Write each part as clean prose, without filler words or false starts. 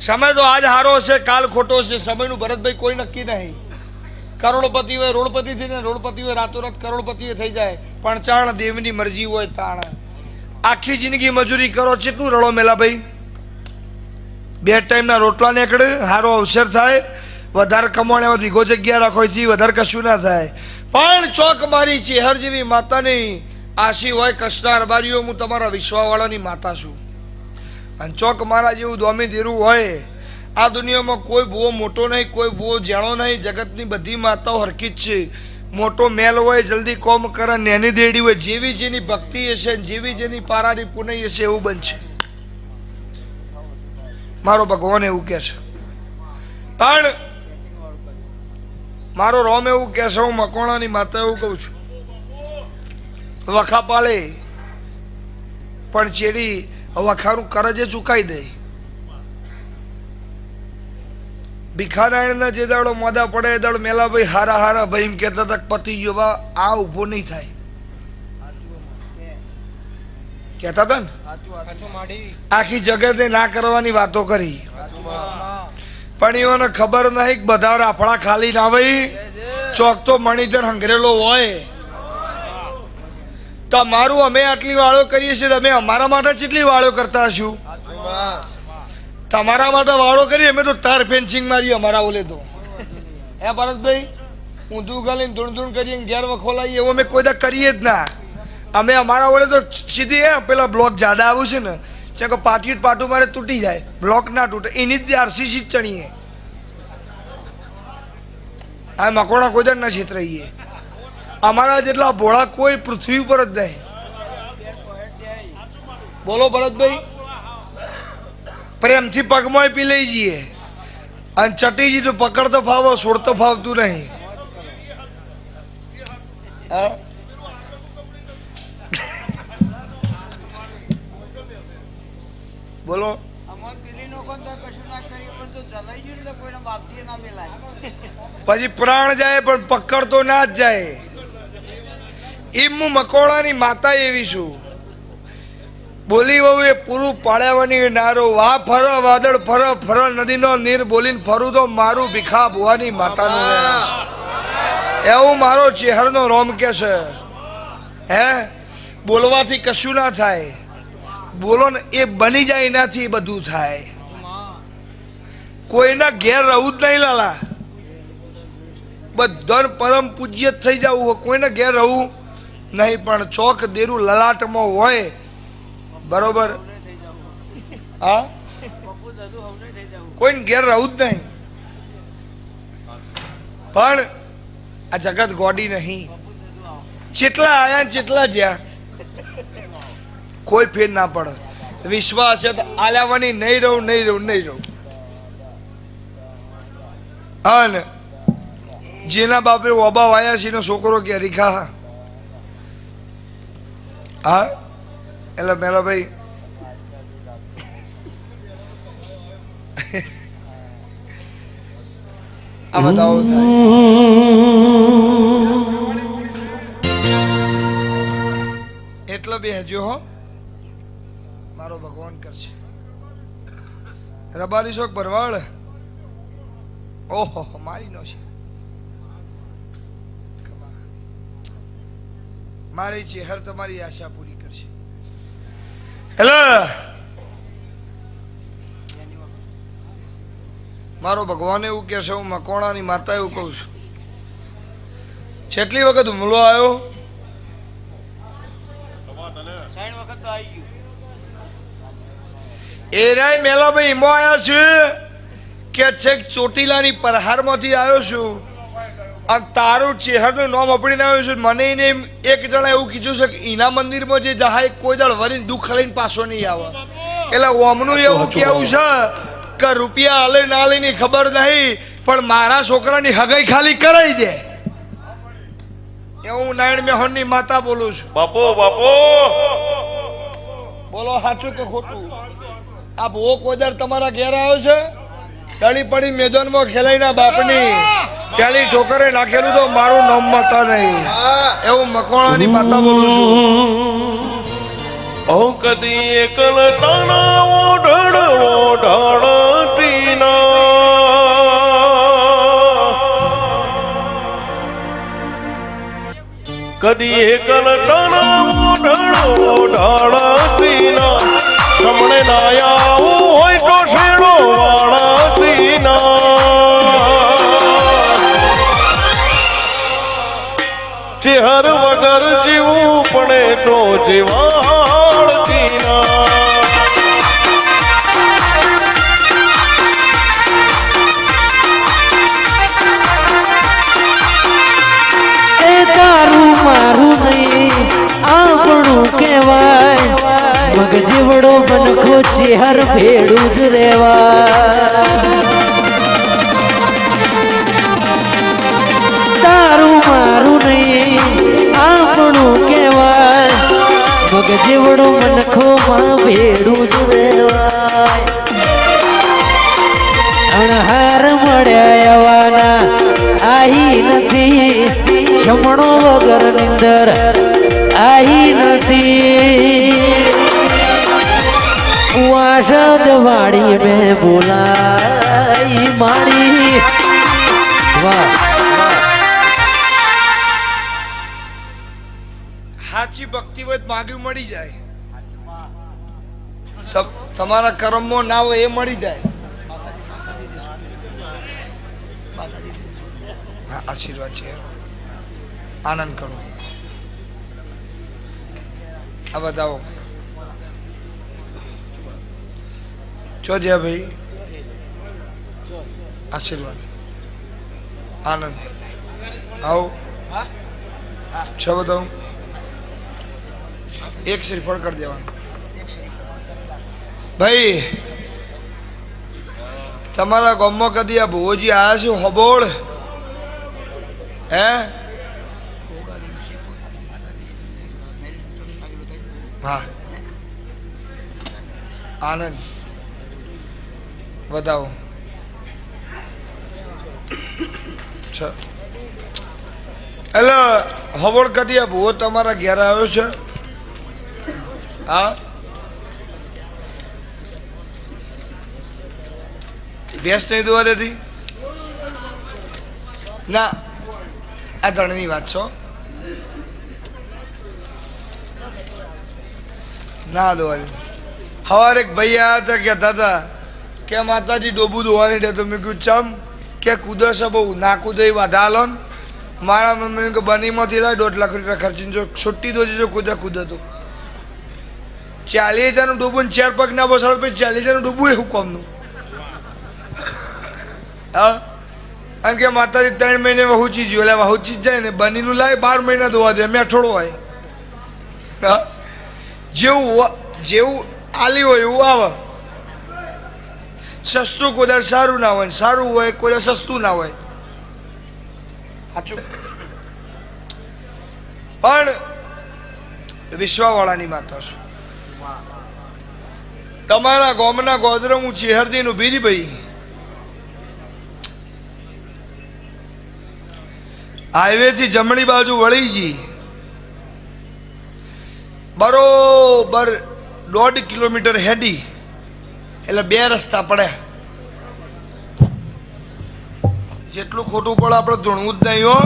સમય તો આજ હારો છે, કાલ ખોટો છે. સમયનું ભરતભાઈ કોઈ નક્કી નહીં. કરોડપતિ હોય રોડપતિ થઈને, રોડપતિ હોય રાતોરાત કરોડપતિ થઈ જાય. પણ ચાણ દેવની મરજી હોય તાણ. આખી જિંદગી મજૂરી કરો, કેટલું રડો મેલા ભાઈ. 2 ટાઈમના રોટલા નીકળે, સારો અવસર થાય, વધારે કમાણે વીઘો જગ્યા રાખો, વધારે કશું ના થાય. પણ ચોક મારી ચેહર જેવી માતાની આશી હોય કષ્ટાર બારીઓ, હું તમારા વિશ્વાવાળાની માતા છું. અને ચોક મારા જેવું દોમી દેરું હોય આ દુનિયામાં કોઈ બહુ મોટો નહીં, કોઈ બહુ જાણો નહીં. જગતની બધી માતાઓ હરકી જ છે. મોટો મેલ હોય જલ્દી કોમ કરે, નેની દેડી હોય, જેવી જેની ભક્તિ હશે, જેવી જેની પારાની પુનઈ હશે એવું બનશે. મારો ભગવાન એવું કહે છે. પણ મારો રોમ એવું કહે છે, હું મકોણાની માતા એવું કહું છું. વખા પાળે પણ ચેડી વખાનું કરજે ચૂકાઈ દે. ભીખાનારાયણના જે દાડો મોદા પડે એ દાડો મેલાભાઈ હારા હારા ભાઈ એમ કહેતા હતા પતિ જેવા આ ઊભો નહીં થાય. કહેતા હતા ને આખી જગતે ના કરવાની વાતો કરી. પણ એઓને ખબર નહીં બધા રાફડા ખાલી ના ભાઈ ચોક તો મણીધર હંગરેલો હોય. તમારું અમે આટલી વાળો કરીએ છીએ, તમે અમારા માટે કેટલી વાળો કરતા હશું? તમારા માટે વાળો કરી અમે તો તાર ફેન્સિંગ મારી અમારા ઓલે તો. હે ભરતભાઈ, ઊંધું ગાલીને ધૂણ ધૂણ કરીએ ઘેર વખોલાઈએ એવું અમે કોઈ દા કરીએ જ ના. અમે અમારા ઓલે તો સીધી પેલા બ્લોક જ્યાદા આવું છે ને કે પાટી પાટું મારે તૂટી જાય, બ્લોક ના તૂટે એની જ આરસીસી જ ચણીએ. આ મકોડા કોઈ ના છેતરાઈએ. અમારા જેટલા ભોળા કોઈ પૃથ્વી ઉપર જ નહીં. બોલો ભરતભાઈ, પ્રેમથી પગમાં પી લઈ જઈએ અને ચટીજી તો પકડતો ફાવો, છોડતો ફાવતું નહીં. બોલો પછી પ્રાણ જાય પણ પકડતો ના જ જાય. એમ હું મકોડાની માતા એવી છું. બોલી વહુ એ પૂરું પાડ્યાવાની નારો, વા ફર વાદળ ફર ફર નદીનો નીર, બોલીને ફરું તો મારું ભીખા ભુવાની માતાનું એવું મારો ચેહરનો રોમ કે છે. હે બોલવાથી કશું ના થાય, બોલો ને એ બની જાય, એનાથી બધું થાય. કોઈના ઘેર રહું જ નહીં લાલા, બધા પરમ પૂજ્ય થઈ જવું હોય, કોઈના ઘેર રહું નહીં. પણ ચોક દેરું લલાટમાં હોય બરોબર, હા કોઈને ઘેર રહું જ નહીં. પણ આ જગત ગોડી નહીં. જેટલા આયા જેટલા જ્યાં કોઈ ફેર ના પડે. વિશ્વાસ છે તો આલાવાની નહીં રહું, નહીં રહું, નહીં રહું. અને જેના બાપે ઓબા વાયા છે એનો છોકરો કે રીખા, હા એટલે મેલા ભાઈ આ બતાવો થાય. એટલે બે હજો હો મારો ભગવાન કરશે. રબારી શોક ભરવાડ ઓહો મારી નો છે. મારી ચેહર તમારી આશા પૂરી કરશે. હેલો મારો ભગવાન એવું કે છે, હું મકોણાની માતા એવું કહું છું. કેટલી વખત હુમલો આવ્યો? એ રાય મેલાભાઈ એમાં આવ્યા છે કે છેક ચોટીલાની પરહારમાંથી આવ્યો છું અને તારું ચેહરનું નામ આપડીને આવ્યું છું. મને એને એક જણા એવું કીધું છે કે એના મંદિરમાં જે જહાય કોઈ દળ વરીને દુઃખ લઈને પાછો નહીં આવે. એટલે ઓમનું એવું કેવું છે કે રૂપિયા હાલે ના લઈને ખબર નહીં, પણ મારા છોકરાની હગાઈ ખાલી કરાવી દે. એવું નારાયણ મેહોનની માતા બોલું છું. બાપો બાપો બોલો સાચું કે ખોટું? આ ભૂવો કોદર તમારા ઘેર આવ્યો છે? ટળી પડી મેદાનમાં ખેલાઈના બાપની પેલી ઠોકરે નાખેલું તો મારું નામ માતા નહીં. એવું મકોણાની માતા બોલું છું. કદી એકલ તાણા ઓઢળવો ઢાળતી કદી એકલ ઢળો ઢાળતીના સમણે ના આવું હોય તો શેડો વાળતીના ચેહર વગર જીવું પડે તો જીવાળતીના મારું નહીં આપણું કહેવાય મગ જીવડો મનખો ચેહર ભેડું જ રેવાય તારું મારું નહીં આપણું કહેવાય મગ જીવડો મનખો માં ભેડું જ રેવાય અણહાર મળ્યા એવાના આહી નથી જમણો વગર નિંદર આહી નથી વાસદ વાડી મેં બોલાઈ મારી વાહ સાચી ભક્તિ હોય માગ્યું મળી જાય તમારા કર્મમાં ના હોય એ મળી જાય આશીર્વાદ છે આનંદ કરો આ બતાવો ચોધ્યા ભાઈ આશીર્વાદ આનંદ આવો છ બતાવું એક શ્રીફળ કરી દેવાનું ભાઈ તમારા ગામમાં કદી આ ભુવોજી આવ્યા છે હબોળ હે હા આનંદ બતાવો એટલે હબોળ કદી આ ભુવો તમારા ઘેર આવ્યો છે હા ભેંસ નહીં દોવા દેતી ના આ ધણની વાત છો ના દોવા દે સવારે એક ભાઈ આવ્યા હતા કહેતા હતા કે માતાજી ડોબું દોવાની દે તો મેં કીધું ચમ કે કૂદો છે બહુ ના કૂદો એ વાધા લો ને મારા મમ્મી કે બનીમાંથી થાય 1.5 લાખ રૂપિયા ખર્ચીને જો છૂટી દોજી જો કૂદે કૂદે તો 40,000નું ડૂબું 4 પગ ના બસાડો પછી 40,000નું ડૂબું એવું કોમનું હા કારણ કે માતાજી 3 મહિને વહુચી ગયું એટલે વહુચી જ જાય ને બનીનું લાય 12 મહિના ધોવા દે મેં થોડો હોય હા જેવું આલી હોય એવું આવે સસ્તું કોઈ સારું ના હોય સારું હોય કોઈ સસ્તું ના હોય સાચું પણ વિશ્વાવાળાની માતા છું તમારા ગામના ગોદરમ હું ચેહરજીનું બીરી ભાઈ હાઈવે થી જમણી બાજુ વળી ગઈ બરોબર 1.5 કિલોમીટર હેડી એટલે 2 રસ્તા પડ્યા જેટલું ખોટું પડે આપણે ધૂણવું જ નહીં હો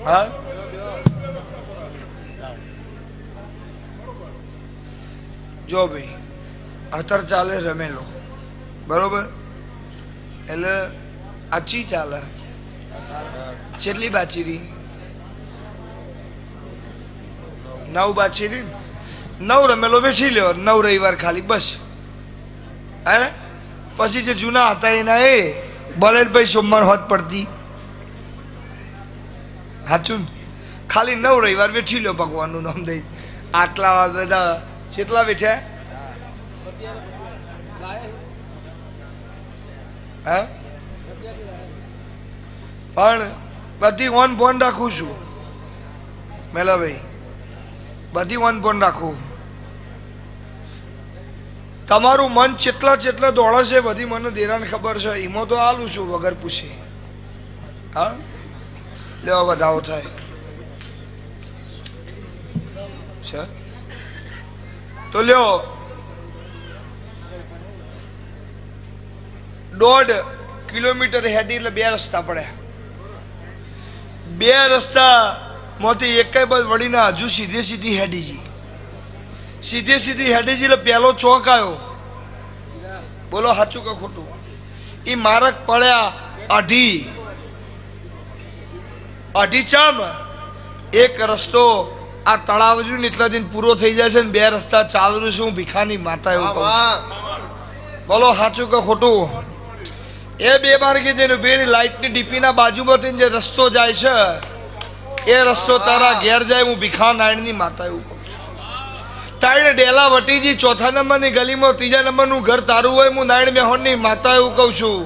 હા જો ભાઈ અત્યારે ચાલે રમેલો બરોબર એટલે આચી ચાલે છેલ્લી બાચીરી 9 બાચીરી 9 રમેલો વેચી લ્યો 9 રવિવાર ખાલી બસ હે પછી જે જૂના હતા એના એ બલેનભાઈ સોમવાર હોત પડતી સાચું ખાલી 9 રવિવાર વેચી લ્યો ભગવાનનું નામ દઈ આટલા બધા કેટલા બેઠ્યા હા પણ બધી ઓન ફોન રાખું છું મેલાભાઈ બધી ઓન ફોન રાખું તમારું મન જેટલા દોડે છે બધી મને દેરાને ખબર છે એમાં તો આલું છું વગર પૂછે હા લેવા વધાવો થાય છે તો લ્યો 1.5 કિલોમીટર હેડી એટલે 2 રસ્તા પડ્યા. 2 રસ્તા માંથી એકેય બાદ વળીને હજુ સીધે સીધી હેડીજી. સીધે સીધી હેડીજી એટલે પહેલો ચોક આવ્યો. બોલો સાચું કે ખોટું? એ માર્ગ પડ્યા અઢી ચામ. એક રસ્તો આ તળાવ રહ્યું ને એટલા દિન પૂરો થઈ જાય છે ને 2 રસ્તા ચાલુ છે. હું ભીખાની માતા એવું કહું છું. બોલો સાચું કે ખોટું? એ 2 માર્ગે જઈને બેની લાઇટની ડીપીના બાજુમાંથી જે રસ્તો જાય છે એ રસ્તો તારા ઘેર જાય. હું ભીખા નારાયણની માતા એવું કહું છું. તારે ડેલા વટીજી 4થા નંબરની ગલીમાં 3જા નંબરનું ઘર તારું હોય. હું નારાયણ મેહોનની માતા એવું કહું છું.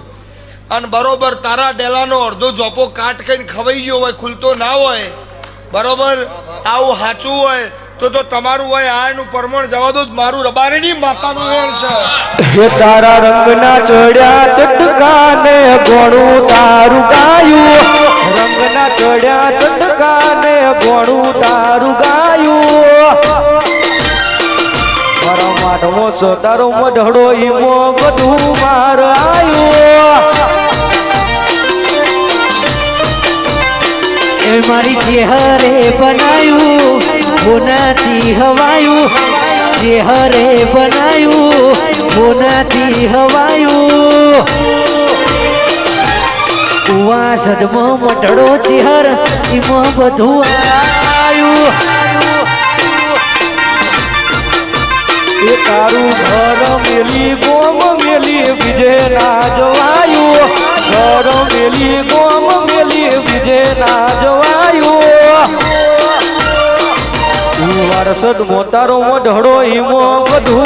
અને બરોબર તારા ડેલાનો અડધો જોપો કાટ ખાઈને ખવાઈ ગયો હોય, ખુલતો ના હોય, બરોબર આવું સાચું હોય તો તમારું હોય. આ એનું પરમણ જવા દો. મારું રબારીની માતાનું વેણ છે. હે તારા રંગના ચડ્યા ચટકાને ગોણું તારું ગાયું. રંગના ચડ્યા ચટકાને ગોણું તારું ગાયું. મારો માટમો તારો મઢડો ઈમો બધું માર આયું. એ મારી ચેહરે બનાયું હોનાથી હવાયું. ચેહરે બનાયું હોનાથી હવાયું. કુવા સદમાં મટડો ચેહર એમાં બધું આયું. એ તારું ઘર મેલી ગોમ મેલી બીજે ના જવાયું. ઘર મેલી ગોમ મેલી બીજે ના જવાયું. વારસદ મોતારો મઢડો ઈમો બધું